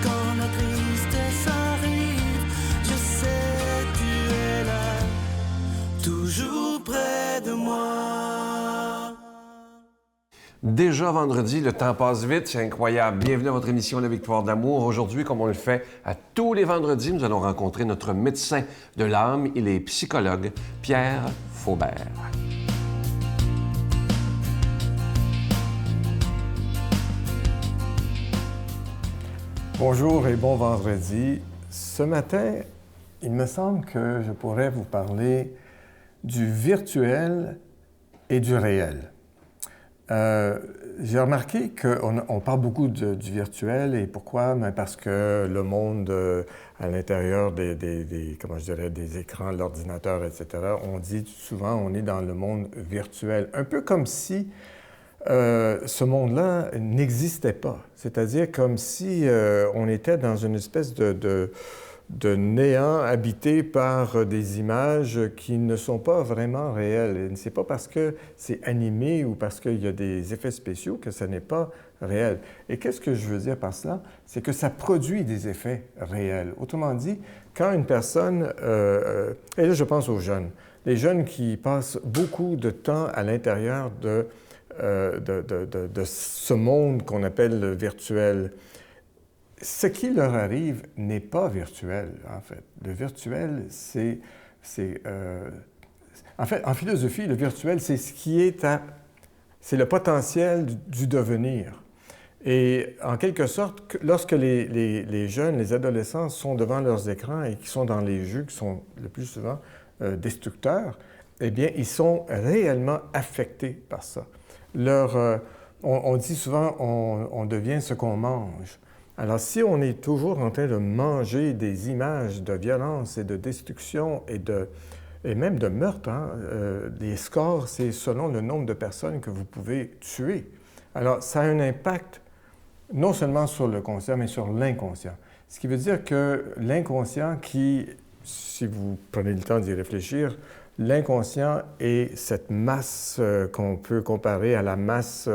quand la tristesse arrive, je sais tu es là, toujours près de moi. Déjà vendredi, le temps passe vite, c'est incroyable. Bienvenue à votre émission La Victoire d'amour. Aujourd'hui, comme on le fait à tous les vendredis, nous allons rencontrer notre médecin de l'âme. Il est psychologue, Pierre Faubert. Bonjour et bon vendredi. Ce matin, il me semble que je pourrais vous parler du virtuel et du réel. J'ai remarqué qu'on parle beaucoup du virtuel et pourquoi? Bien parce que le monde à l'intérieur des écrans, de l'ordinateur, etc., on dit souvent on est dans le monde virtuel. Un peu comme si ce monde-là n'existait pas. C'est-à-dire comme si on était dans une espèce de néant habité par des images qui ne sont pas vraiment réelles. Et c'est pas parce que c'est animé ou parce qu'il y a des effets spéciaux que ce n'est pas réel. Et qu'est-ce que je veux dire par cela? C'est que ça produit des effets réels. Autrement dit, quand une personne, et là je pense aux jeunes, les jeunes qui passent beaucoup de temps à l'intérieur de ce monde qu'on appelle le virtuel, ce qui leur arrive n'est pas virtuel, en fait. Le virtuel, en fait, en philosophie, le virtuel, c'est ce qui est c'est le potentiel du devenir. Et en quelque sorte, lorsque les jeunes, les adolescents sont devant leurs écrans et qui sont dans les jeux qui sont le plus souvent destructeurs, eh bien, ils sont réellement affectés par ça. On dit souvent, on devient ce qu'on mange. Alors, si on est toujours en train de manger des images de violence et de destruction et même de meurtre, les scores, c'est selon le nombre de personnes que vous pouvez tuer. Alors, ça a un impact non seulement sur le conscient, mais sur l'inconscient. Ce qui veut dire que l'inconscient qui, si vous prenez le temps d'y réfléchir, l'inconscient est cette masse qu'on peut comparer à la masse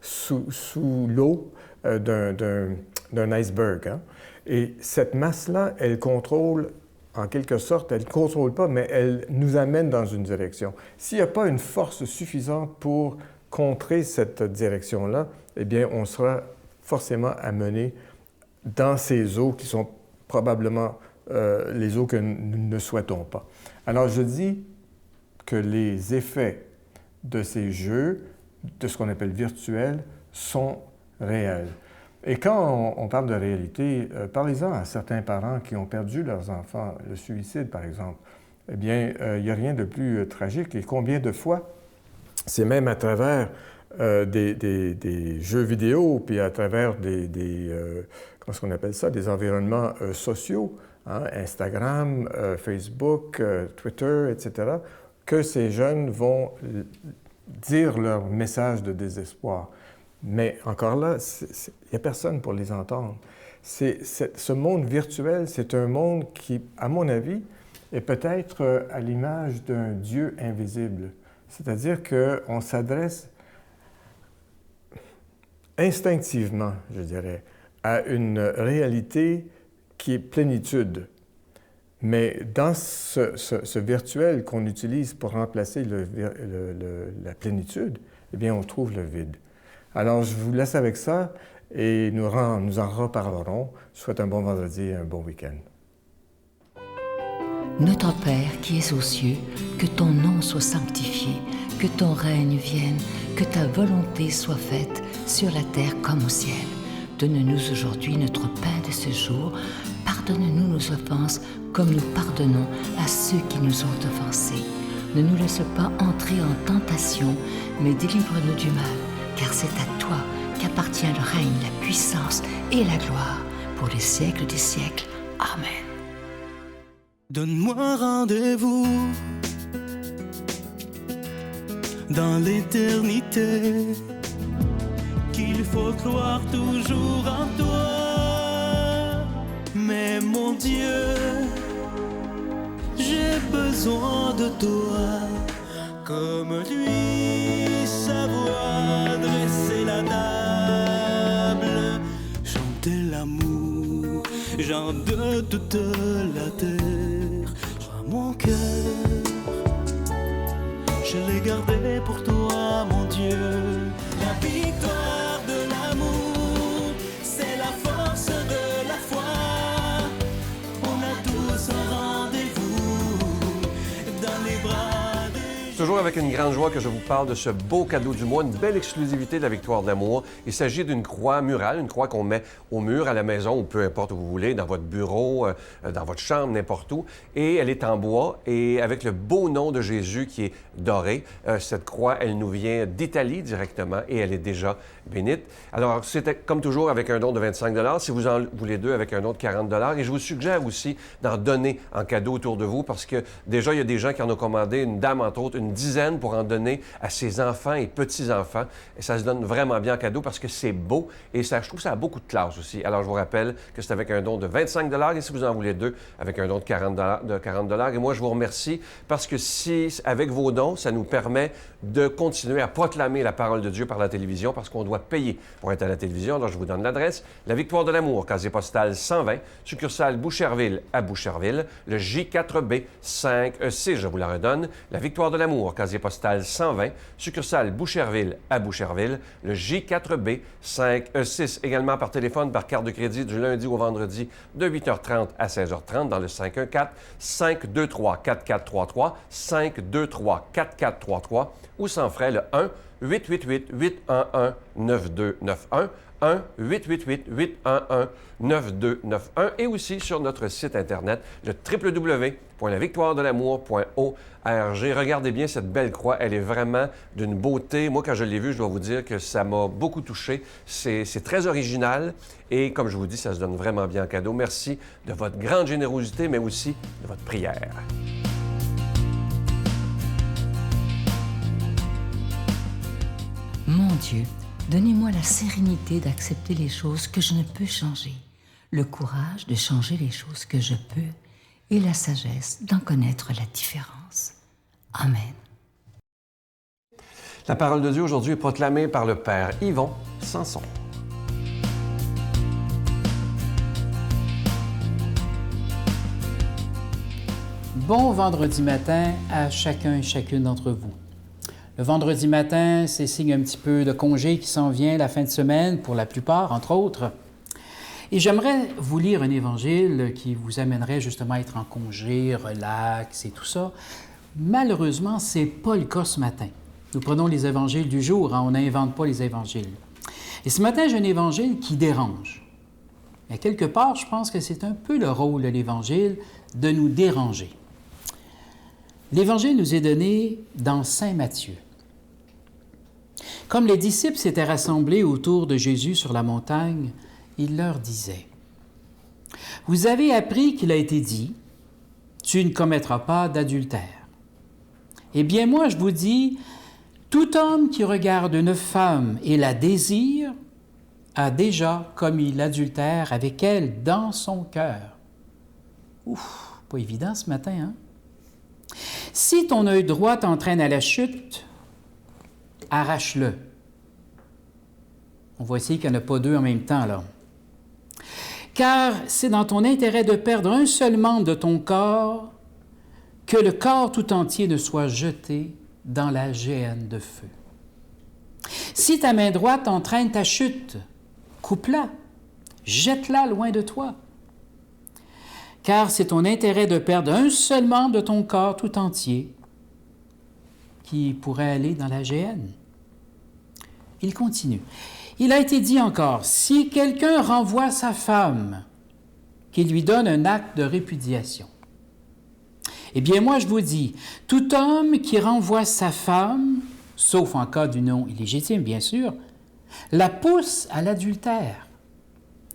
sous l'eau d'un iceberg. Hein? Et cette masse-là, elle contrôle, en quelque sorte, elle ne contrôle pas, mais elle nous amène dans une direction. S'il n'y a pas une force suffisante pour contrer cette direction-là, eh bien, on sera forcément amené dans ces eaux qui sont probablement les eaux que nous ne souhaitons pas. Alors, je dis que les effets de ces jeux, de ce qu'on appelle virtuels, sont réels. Et quand on parle de réalité, parlez-en à certains parents qui ont perdu leurs enfants, le suicide par exemple. Eh bien, il n'y a rien de plus tragique. Et combien de fois, c'est même à travers des jeux vidéo, puis à travers comment est-ce qu'on appelle ça, des environnements sociaux, hein, Instagram, Facebook, Twitter, etc., que ces jeunes vont dire leur message de désespoir. Mais encore là, il n'y a personne pour les entendre. Ce monde virtuel, c'est un monde qui, à mon avis, est peut-être à l'image d'un Dieu invisible. C'est-à-dire qu'on s'adresse instinctivement, je dirais, à une réalité qui est plénitude. Mais dans ce virtuel qu'on utilise pour remplacer la plénitude, eh bien, on trouve le vide. Alors, je vous laisse avec ça et nous en reparlerons. Je vous souhaite un bon vendredi et un bon week-end. Notre Père qui es aux cieux, que ton nom soit sanctifié, que ton règne vienne, que ta volonté soit faite sur la terre comme au ciel. Donne-nous aujourd'hui notre pain de ce jour. Pardonne-nous nos offenses comme nous pardonnons à ceux qui nous ont offensés. Ne nous laisse pas entrer en tentation, mais délivre-nous du mal, car c'est à toi qu'appartient le règne, la puissance et la gloire pour les siècles des siècles. Amen. Donne-moi rendez-vous dans l'éternité, qu'il faut croire toujours en toi. Mais mon Dieu, j'ai besoin de toi, comme lui savoir dresser la table, chanter l'amour, genre de toute la terre. Mon cœur, je l'ai gardé pour toi, mon Dieu. La victoire de l'amour, c'est la force de la foi. On a tous un rendez-vous dans les bras des... Toujours avec une grande joie que je vous parle de ce beau cadeau du mois, une belle exclusivité de la Victoire de l'amour. Il s'agit d'une croix murale, une croix qu'on met au mur, à la maison, ou peu importe où vous voulez, dans votre bureau, dans votre chambre, n'importe où. Et elle est en bois et avec le beau nom de Jésus qui est doré. Cette croix, elle nous vient d'Italie directement et elle est déjà bénite. Alors, c'était comme toujours avec un don de 25 $. Si vous en voulez deux, avec un don de 40 $. Et je vous suggère aussi d'en donner en cadeau autour de vous parce que déjà, il y a des gens qui en ont commandé, une dame entre autres, une dizaine pour en donner à ses enfants et petits-enfants. Et ça se donne vraiment bien en cadeau parce que c'est beau et ça, je trouve que ça a beaucoup de classe aussi. Alors, je vous rappelle que c'est avec un don de 25 $ et si vous en voulez deux, avec un don de 40 $. Et moi, je vous remercie parce que si, avec vos dons, ça nous permet de continuer à proclamer la parole de Dieu par la télévision parce qu'on doit payer pour être à la télévision. Alors, je vous donne l'adresse. La Victoire de l'amour, casier postal 120, succursale Boucherville à Boucherville, le J4B 5E6, je vous la redonne. La Victoire de l'amour, casier postal 120, succursale Boucherville à Boucherville, le J4B 5E6. Également par téléphone, par carte de crédit du lundi au vendredi de 8h30 à 16h30 dans le 514-523-4433, 523-4433 ou sans frais le 1-888-811-9291, 1-888-811-9291 et aussi sur notre site Internet, le www.lavictoiredelamour.org. Regardez bien cette belle croix, elle est vraiment d'une beauté. Moi, quand je l'ai vue, je dois vous dire que ça m'a beaucoup touché. C'est très original et comme je vous dis, ça se donne vraiment bien en cadeau. Merci de votre grande générosité, mais aussi de votre prière. Mon Dieu, donnez-moi la sérénité d'accepter les choses que je ne peux changer, le courage de changer les choses que je peux et la sagesse d'en connaître la différence. Amen. La parole de Dieu aujourd'hui est proclamée par le Père Yvon Sanson. Bon vendredi matin à chacun et chacune d'entre vous. Le vendredi matin, c'est signe un petit peu de congé qui s'en vient la fin de semaine pour la plupart, entre autres. Et j'aimerais vous lire un évangile qui vous amènerait justement à être en congé, relax et tout ça. Malheureusement, ce n'est pas le cas ce matin. Nous prenons les évangiles du jour, hein, on n'invente pas les évangiles. Et ce matin, j'ai un évangile qui dérange. Mais quelque part, je pense que c'est un peu le rôle de l'évangile de nous déranger. L'évangile nous est donné dans Saint Matthieu. Comme les disciples s'étaient rassemblés autour de Jésus sur la montagne, il leur disait, « Vous avez appris qu'il a été dit, « Tu ne commettras pas d'adultère. » Eh bien, moi, je vous dis, tout homme qui regarde une femme et la désire a déjà commis l'adultère avec elle dans son cœur. Ouf, pas évident ce matin, hein? Si ton œil droit t'entraîne à la chute, arrache-le. On voit ici qu'il n'y en a pas deux en même temps, là. Car c'est dans ton intérêt de perdre un seul membre de ton corps que le corps tout entier ne soit jeté dans la géhenne de feu. Si ta main droite entraîne ta chute, coupe-la, jette-la loin de toi. Car c'est ton intérêt de perdre un seul membre de ton corps tout entier qui pourrait aller dans la géhenne. Il continue. Il a été dit encore, si quelqu'un renvoie sa femme, qu'il lui donne un acte de répudiation. Eh bien, moi, je vous dis, tout homme qui renvoie sa femme, sauf en cas d'union illégitime, bien sûr, la pousse à l'adultère.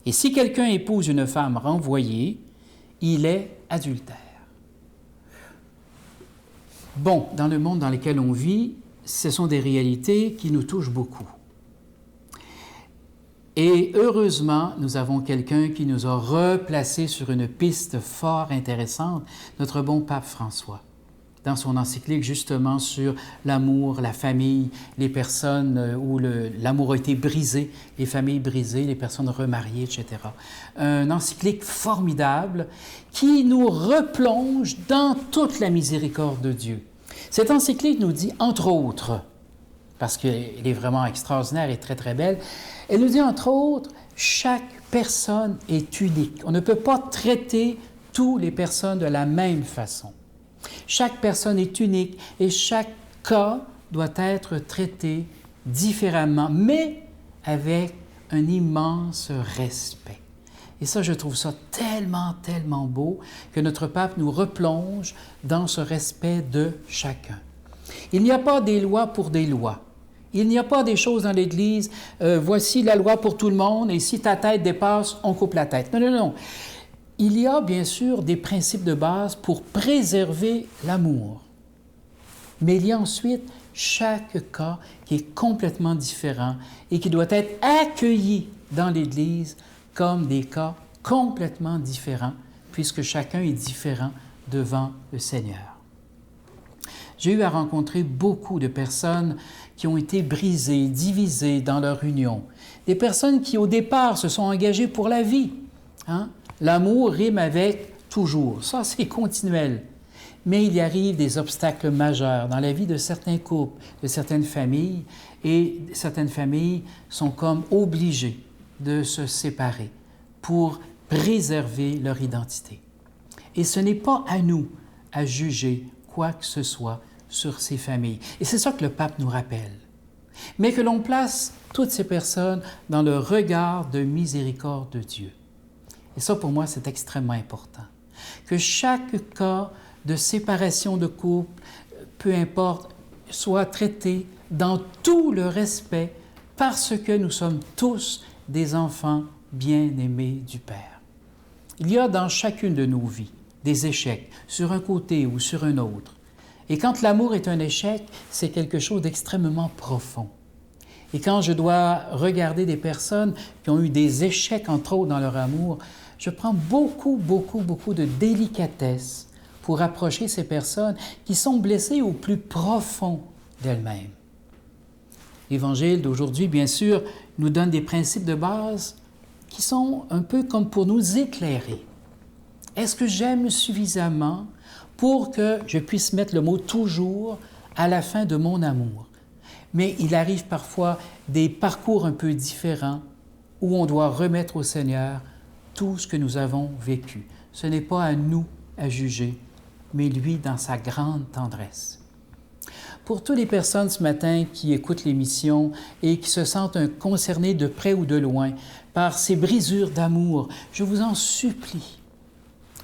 Et si quelqu'un épouse une femme renvoyée, il est adultère. Bon, dans le monde dans lequel on vit, ce sont des réalités qui nous touchent beaucoup. Et heureusement, nous avons quelqu'un qui nous a replacés sur une piste fort intéressante, notre bon pape François. dans son encyclique justement sur l'amour, la famille, les personnes où l'amour a été brisé, les familles brisées, les personnes remariées, etc. Un encyclique formidable qui nous replonge dans toute la miséricorde de Dieu. Cette encyclique nous dit, entre autres, parce qu'elle est vraiment extraordinaire et très, très belle, elle nous dit, entre autres, chaque personne est unique. On ne peut pas traiter toutes les personnes de la même façon. Chaque personne est unique et chaque cas doit être traité différemment, mais avec un immense respect. Et ça, je trouve ça tellement, tellement beau que notre pape nous replonge dans ce respect de chacun. Il n'y a pas des lois pour des lois. Il n'y a pas des choses dans l'Église, voici la loi pour tout le monde et si ta tête dépasse, on coupe la tête. Non, non, non. Il y a bien sûr des principes de base pour préserver l'amour. Mais il y a ensuite chaque cas qui est complètement différent et qui doit être accueilli dans l'Église comme des cas complètement différents, puisque chacun est différent devant le Seigneur. J'ai eu à rencontrer beaucoup de personnes qui ont été brisées, divisées dans leur union. Des personnes qui, au départ, se sont engagées pour la vie. Hein? L'amour rime avec toujours. Ça, c'est continuel. Mais il y arrive des obstacles majeurs dans la vie de certains couples, de certaines familles, et certaines familles sont comme obligées de se séparer pour préserver leur identité. Et ce n'est pas à nous à juger quoi que ce soit sur ces familles. Et c'est ça que le pape nous rappelle. Mais que l'on place toutes ces personnes dans le regard de miséricorde de Dieu. Et ça, pour moi, c'est extrêmement important. Que chaque cas de séparation de couple, peu importe, soit traité dans tout le respect parce que nous sommes tous des enfants bien-aimés du Père. Il y a dans chacune de nos vies des échecs, sur un côté ou sur un autre. Et quand l'amour est un échec, c'est quelque chose d'extrêmement profond. Et quand je dois regarder des personnes qui ont eu des échecs, entre autres, dans leur amour, je prends beaucoup de délicatesse pour approcher ces personnes qui sont blessées au plus profond d'elles-mêmes. L'Évangile d'aujourd'hui, bien sûr, nous donne des principes de base qui sont un peu comme pour nous éclairer. Est-ce que j'aime suffisamment pour que je puisse mettre le mot « toujours » à la fin de mon amour? Mais il arrive parfois des parcours un peu différents où on doit remettre au Seigneur tout ce que nous avons vécu. Ce n'est pas à nous à juger, mais lui dans sa grande tendresse. Pour toutes les personnes ce matin qui écoutent l'émission et qui se sentent concernées de près ou de loin par ces brisures d'amour, je vous en supplie,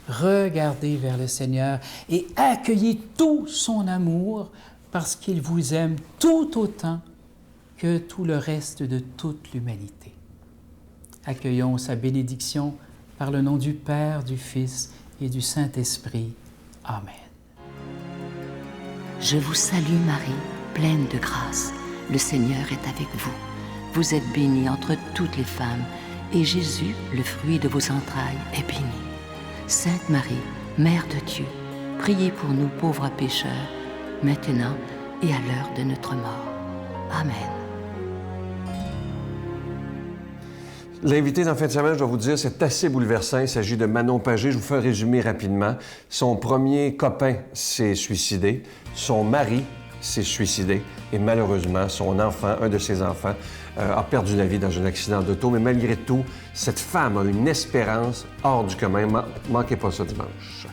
regardez vers le Seigneur et accueillez tout son amour parce qu'il vous aime tout autant que tout le reste de toute l'humanité. Accueillons sa bénédiction par le nom du Père, du Fils et du Saint-Esprit. Amen. Je vous salue Marie, pleine de grâce. Le Seigneur est avec vous. Vous êtes bénie entre toutes les femmes, et Jésus, le fruit de vos entrailles, est béni. Sainte Marie, Mère de Dieu, priez pour nous pauvres pécheurs, maintenant et à l'heure de notre mort. Amen. L'invité d'en fin de semaine, je dois vous dire, c'est assez bouleversant. Il s'agit de Manon Pagé. Je vous fais un résumé rapidement. Son premier copain s'est suicidé. Son mari s'est suicidé. Et malheureusement, son enfant, un de ses enfants, a perdu la vie dans un accident d'auto. Mais malgré tout, cette femme a une espérance hors du commun. Manquez pas ça dimanche.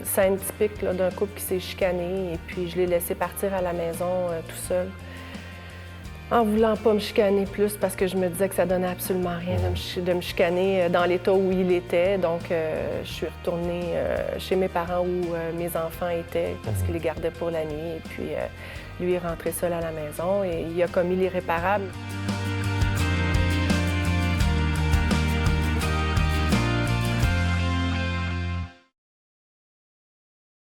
Scène typique là, d'un couple qui s'est chicané. Et puis, je l'ai laissé partir à la maison tout seul. En voulant pas me chicaner plus parce que je me disais que ça donnait absolument rien de me chicaner dans l'état où il était. Donc, je suis retournée chez mes parents où mes enfants étaient parce qu'ils les gardaient pour la nuit. Et puis, lui est rentré seul à la maison et il a commis l'irréparable.